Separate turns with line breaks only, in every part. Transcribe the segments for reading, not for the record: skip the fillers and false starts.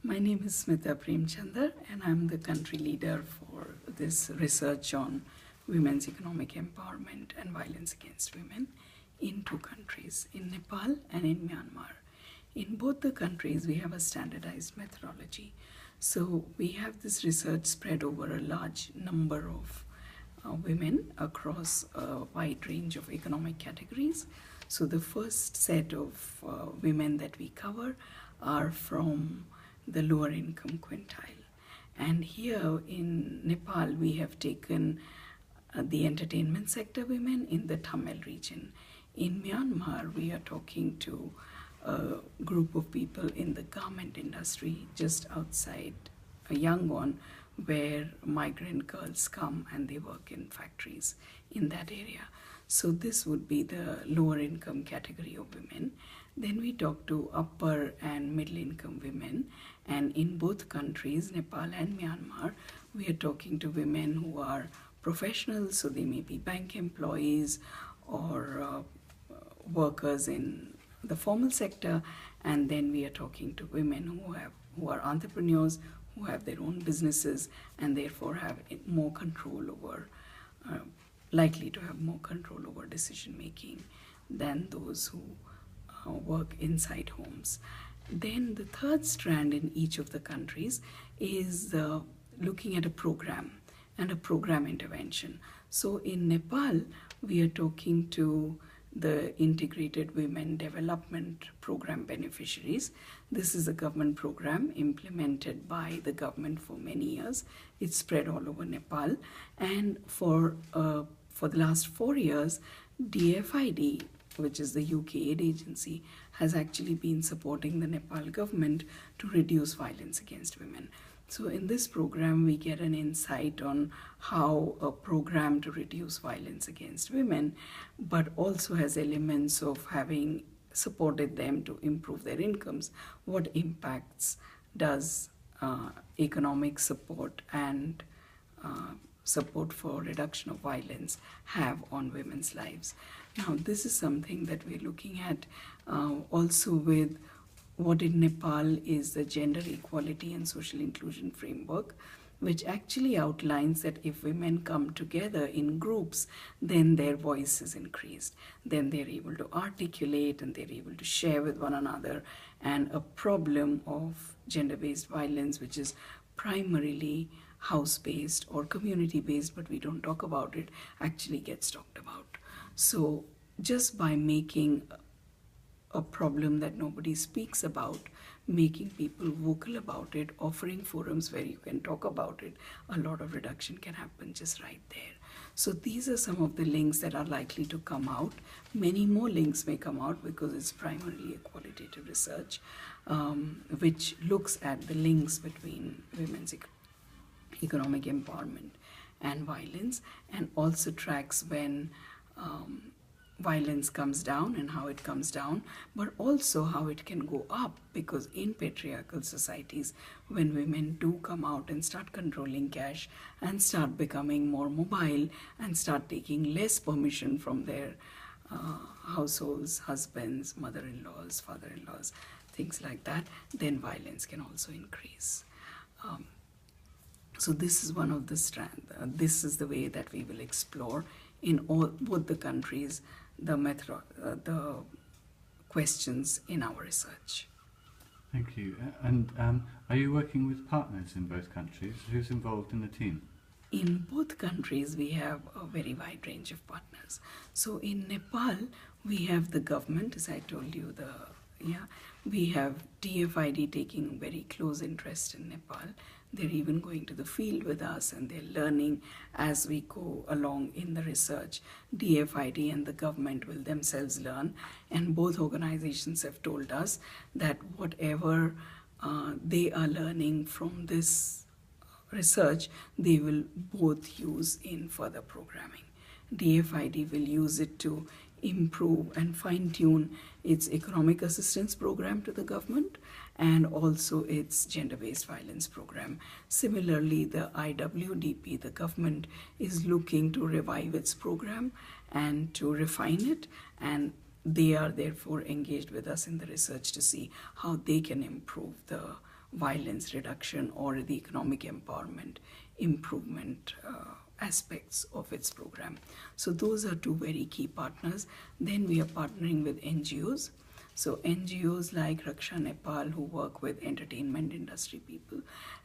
My name is Smita Premchander, and I'm the country leader for this research on women's economic empowerment and violence against women in two countries, in Nepal and in Myanmar. In both the countries, we have a standardized methodology. So we have this research spread over a large number of women across a wide range of economic categories. So the first set of women that we cover are from the lower income quintile. And here in Nepal, we have taken the entertainment sector women in the Tamil region. In Myanmar, we are talking to a group of people in the garment industry just outside Yangon, where migrant girls come and they work in factories in that area. So this would be the lower income category of women. Then we talk to upper and middle income women, and in both countries, Nepal and Myanmar, we are talking to women who are professionals, so they may be bank employees or workers in the formal sector, and then we are talking to women who are entrepreneurs, who have their own businesses and therefore have more control over, likely to have more control over decision making than those who work inside homes. Then the third strand in each of the countries is looking at a program and a program intervention. So in Nepal, we are talking to the Integrated Women Development Program beneficiaries. This is a government program implemented by the government for many years. It's spread all over Nepal, and for the last 4 years, DFID, which is the UK aid agency, has actually been supporting the Nepal government to reduce violence against women. So in this program, we get an insight on how a program to reduce violence against women, but also has elements of having supported them to improve their incomes. What impacts does economic support and support for reduction of violence have on women's lives? Now, this is something that we're looking at also with what in Nepal is the Gender Equality and Social Inclusion Framework, which actually outlines that if women come together in groups, then their voice is increased. Then they're able to articulate and they're able to share with one another, and a problem of gender-based violence, which is primarily house-based or community-based, but we don't talk about it, actually gets talked about. So just by making a problem that nobody speaks about, making people vocal about it, offering forums where you can talk about it, a lot of reduction can happen just right there. So these are some of the links that are likely to come out. Many more links may come out because it's primarily a qualitative research, which looks at the links between women's economic empowerment and violence, and also tracks when violence comes down and how it comes down, but also how it can go up, because in patriarchal societies, when women do come out and start controlling cash and start becoming more mobile and start taking less permission from their households, husbands, mother-in-laws, father-in-laws, things like that, then violence can also increase. So this is one of the strands. This is the way that we will explore in both the countries the questions in our research.
Thank you. And are you working with partners in both countries? Who's involved in the team?
In both countries, we have a very wide range of partners. So in Nepal, we have the government, as I told you, we have DFID taking very close interest in Nepal. They're even going to the field with us, and they're learning as we go along in the research. DFID and the government will themselves learn, and both organizations have told us that whatever they are learning from this research, they will both use in further programming. DFID will use it to improve and fine-tune its economic assistance program to the government and also its gender-based violence program. Similarly, the IWDP, the government, is looking to revive its program and to refine it, and they are therefore engaged with us in the research to see how they can improve the violence reduction or the economic empowerment improvement aspects of its program. So those are two very key partners. Then we are partnering with NGOs. So NGOs like Raksha Nepal, who work with entertainment industry people.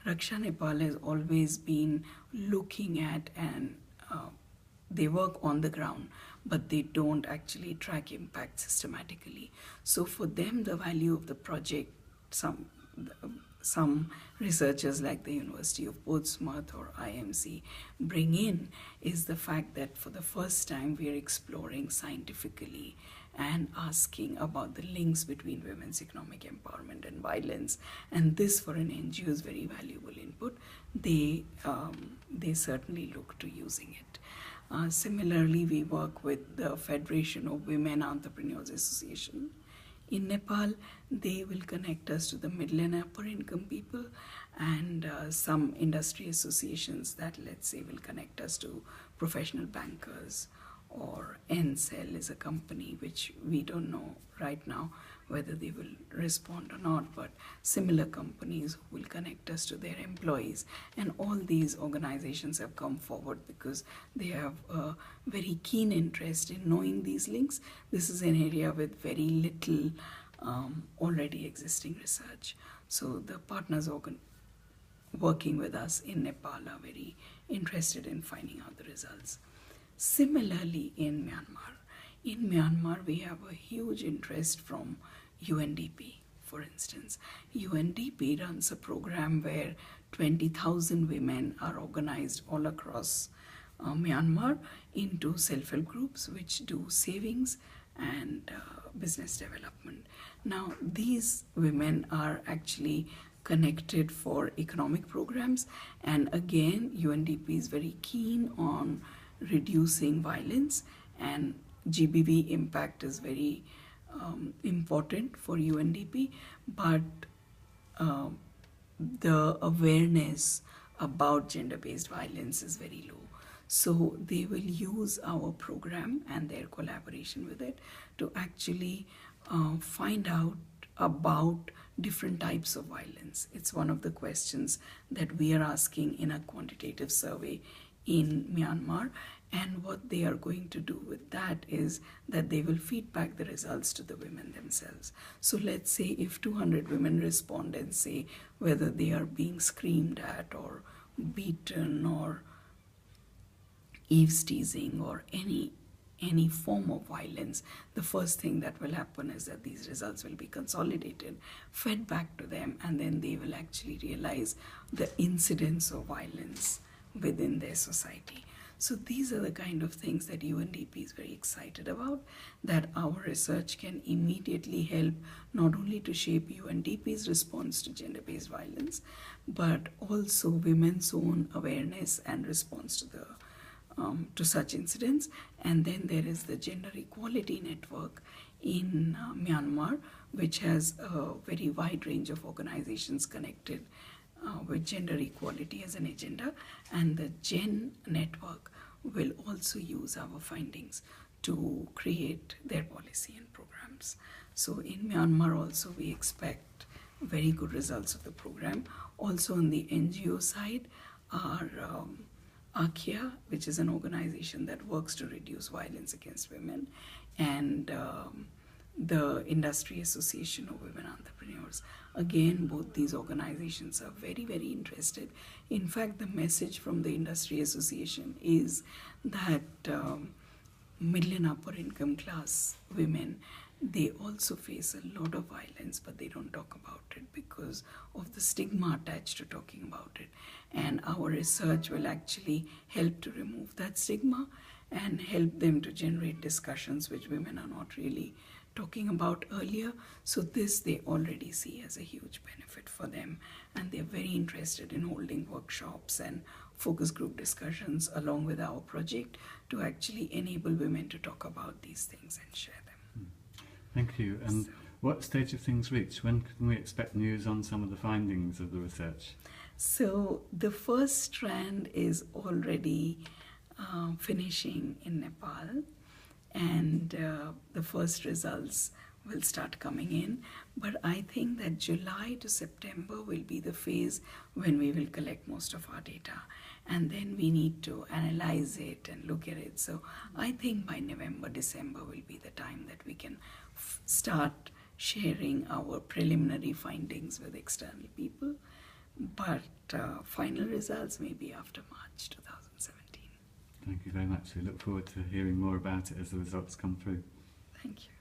Raksha Nepal has always been looking at and they work on the ground, but they don't actually track impact systematically. So for them, the value of the project, some researchers like the University of Portsmouth or IMC bring in, is the fact that for the first time we are exploring scientifically and asking about the links between women's economic empowerment and violence, and this for an NGO is very valuable input. They certainly look to using it. Similarly, we work with the Federation of Women Entrepreneurs Association. In Nepal, they will connect us to the middle and upper income people, and some industry associations that, let's say, will connect us to professional bankers, or NCEL is a company which we don't know right now whether they will respond or not, but similar companies will connect us to their employees. And all these organizations have come forward because they have a very keen interest in knowing these links. This is an area with very little already existing research. So the partners working with us in Nepal are very interested in finding out the results. Similarly, in Myanmar, we have a huge interest from UNDP, for instance. UNDP runs a program where 20,000 women are organized all across Myanmar into self-help groups which do savings and business development. Now, these women are actually connected for economic programs, and again, UNDP is very keen on reducing violence, and GBV impact is very important for UNDP, but the awareness about gender-based violence is very low. So they will use our program and their collaboration with it to actually find out about different types of violence. It's one of the questions that we are asking in a quantitative survey in Myanmar, and what they are going to do with that is that they will feed back the results to the women themselves. So let's say if 200 women respond and say whether they are being screamed at or beaten or eaves teasing or any form of violence, the first thing that will happen is that these results will be consolidated, fed back to them, and then they will actually realize the incidence of violence within their society. So these are the kind of things that UNDP is very excited about, that our research can immediately help not only to shape UNDP's response to gender-based violence, but also women's own awareness and response to such incidents. And then there is the Gender Equality Network in Myanmar, which has a very wide range of organizations connected with gender equality as an agenda, and the GEN network will also use our findings to create their policy and programs. So in Myanmar also we expect very good results of the program. Also on the NGO side are AKIA, which is an organization that works to reduce violence against women, and the Industry Association of Women Entrepreneurs. Again, both these organizations are very, very interested. In fact, the message from the Industry Association is that middle and upper income class women, they also face a lot of violence, but they don't talk about it because of the stigma attached to talking about it. And our research will actually help to remove that stigma and help them to generate discussions which women are not really talking about earlier. So this they already see as a huge benefit for them, and they're very interested in holding workshops and focus group discussions along with our project to actually enable women to talk about these things and share them.
Thank you. And so, what stage have things reached? When can we expect news on some of the findings of the research?
So the first strand is already finishing in Nepal, and the first results will start coming in. But I think that July to September will be the phase when we will collect most of our data. And then we need to analyze it and look at it. So I think by November, December will be the time that we can start sharing our preliminary findings with external people. But final results may be after March 2017.
Thank you very much. We look forward to hearing more about it as the results come through.
Thank you.